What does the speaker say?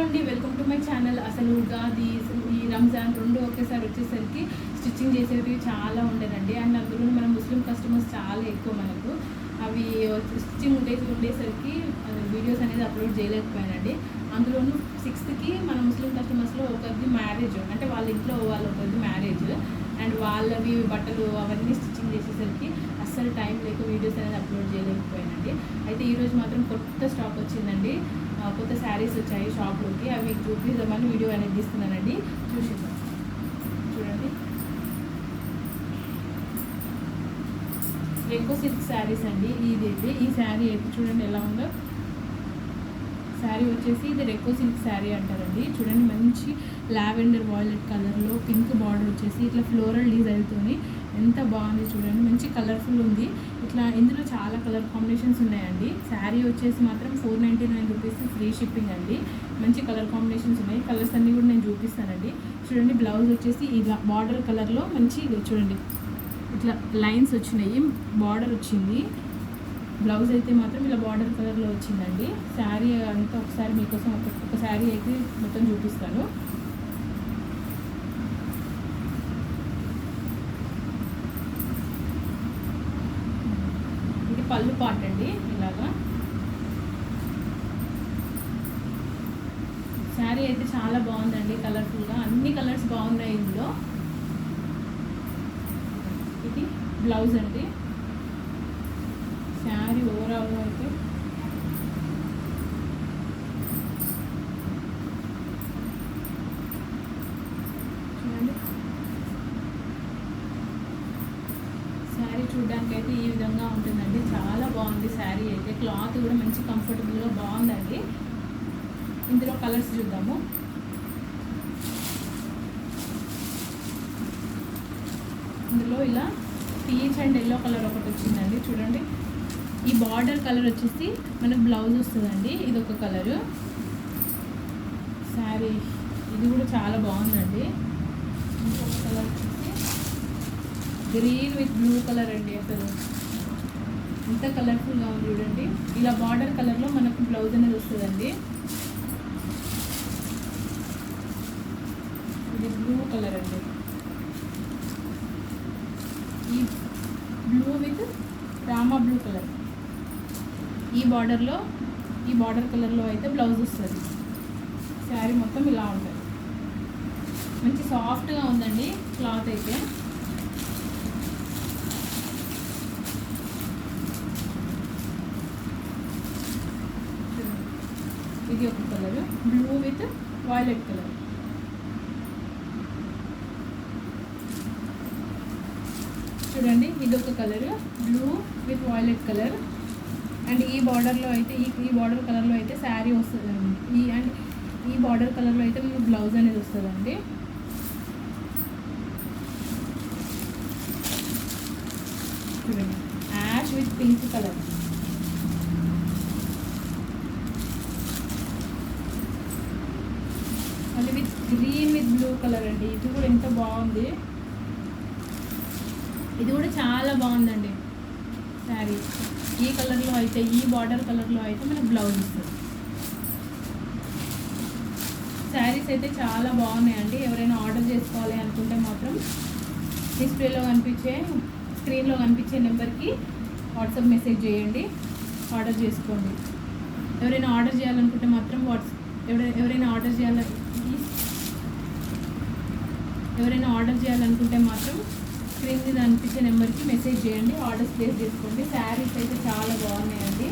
అండి, welcome to my channel. అసలు ఉగాది ఈ రంజాన్ రెండు ఒకేసారి వచ్చేసరికి స్టిచ్చింగ్ చేసేవి చాలా ఉండేదండి. అండ్ అందులో మన ముస్లిం కస్టమర్స్ చాలా ఎక్కువ మనకు. అవి స్టిచ్చింగ్ ఉండేసరికి వీడియోస్ అనేది అప్లోడ్ చేయలేకపోయానండి. అందులోనూ 6th మన ముస్లిం కస్టమర్స్లో ఒకరిది మ్యారేజ్, అంటే వాళ్ళ ఇంట్లో వాళ్ళ ఒకరిది మ్యారేజ్. అండ్ వాళ్ళవి బట్టలు అవన్నీ స్టిచ్చింగ్ చేసేసరికి అస్సలు టైం లేక వీడియోస్ అనేది అప్లోడ్ చేయలేకపోయానండి. అయితే ఈరోజు మాత్రం కొత్త స్టాక్ వచ్చిందండి, కొత్త శారీస్ వచ్చాయి షాప్లోకి. అవి చూపిద్దామని వీడియో అనేది తీస్తున్నానండి, చూసిద్దాం. చూడండి, రెక్కో సిల్క్ శారీస్ అండి. ఈ శారీ అయితే చూడండి ఎలా ఉందో. శారీ వచ్చేసి ఇది రెక్కో సిల్క్ శారీ అంటారండి. చూడండి, మంచి లావెండర్ వాయిలెట్ కలర్లో పింక్ బార్డర్ వచ్చేసి ఇట్లా ఫ్లోరల్ డిజైన్తోని ఎంత బాగుంది చూడండి. మంచి కలర్ఫుల్ ఉంది. ఇట్లా ఇందులో చాలా కలర్ కాంబినేషన్స్ ఉన్నాయండి. శారీ వచ్చేసి మాత్రం 499 రూపీస్, ఫ్రీ షిప్పింగ్ అండి. మంచి కలర్ కాంబినేషన్స్ ఉన్నాయి. కలర్స్ అన్నీ కూడా నేను చూపిస్తానండి. చూడండి, బ్లౌజ్ వచ్చేసి ఇలా బార్డర్ కలర్లో మంచి చూడండి ఇట్లా లైన్స్ వచ్చినాయి, బార్డర్ వచ్చింది. బ్లౌజ్ అయితే మాత్రం ఇలా బార్డర్ కలర్లో వచ్చిందండి. శారీ అంతా ఒకసారి మీకోసం ఒక శారీ అయితే మొత్తం చూపిస్తాను. ఇది పళ్ళు పార్ట్ అండి. ఇలాగా శారీ అయితే చాలా బాగుందండి, కలర్ఫుల్గా అన్ని కలర్స్ బాగున్నాయి ఇందులో. ఇది బ్లౌజ్ అండి. శారీ ఓవరాల్గా అయితే చూడండి, శారీ చూడడానికి అయితే ఈ విధంగా ఉంటుందండి. చాలా బాగుంది శారీ అయితే. క్లాత్ కూడా మంచి కంఫర్టబుల్గా బాగుందండి. ఇందులో కలర్స్ చూద్దాము. ఇందులో ఇలా పీచ్ అండ్ ఎల్లో కలర్ ఒకటి వచ్చిందండి. చూడండి, ఈ బార్డర్ కలర్ వచ్చేసి మనకు బ్లౌజ్ వస్తుందండి. ఇది ఒక కలరు శారీ, ఇది కూడా చాలా బాగుందండి. ఇంకొక కలర్ వచ్చేసి గ్రీన్ విత్ బ్లూ కలర్ అండి. అసలు ఎంత కలర్ఫుల్గా ఉంది చూడండి. ఇలా బార్డర్ కలర్లో మనకు బ్లౌజ్ అనేది వస్తుందండి. ఇది బ్లూ కలర్ అండి. ఈ blue with Rama blue colour, ఈ బార్డర్ కలర్లో అయితే బ్లౌజ్ వస్తుంది. శారీ మొత్తం ఇలా ఉంటుంది. మంచి సాఫ్ట్గా ఉందండి క్లాత్ అయితే. ఇది ఒక colour, blue with violet colour. చూడండి, ఇది ఒక colour, blue with violet colour. And ఈ బార్డర్లో అయితే ఈ బార్డర్ కలర్లో అయితే శారీ వస్తుందండి. ఈ బార్డర్ కలర్లో అయితే మీకు బ్లౌజ్ అనేది వస్తుందండి. చూడండి, యాష్ విత్ పింక్ కలర్. మళ్ళీ with green with blue colour అండి. ఇది కూడా ఎంత బాగుంది. ఇది కూడా చాలా బాగుందండి శారీ. ఈ కలర్లో అయితే, ఈ బార్డర్ కలర్లో అయితే మనకు బ్లౌజ్ ఇస్తుంది. శారీస్ అయితే చాలా బాగున్నాయండి. ఎవరైనా ఆర్డర్ చేసుకోవాలి అనుకుంటే మాత్రం స్క్రీన్లో కనిపించే నెంబర్కి వాట్సాప్ మెసేజ్ చేయండి, ఆర్డర్ చేసుకోండి. ఎవరైనా ఆర్డర్ చేయాలనుకుంటే మాత్రం ఎవరైనా ఆర్డర్ చేయాలనుకుంటే మాత్రం స్క్రీన్ మీద అనిపించే నెంబర్కి మెసేజ్ చేయండి, ఆర్డర్స్ ప్లేస్ చేసుకోండి. శారీస్ అయితే చాలా బాగున్నాయండి.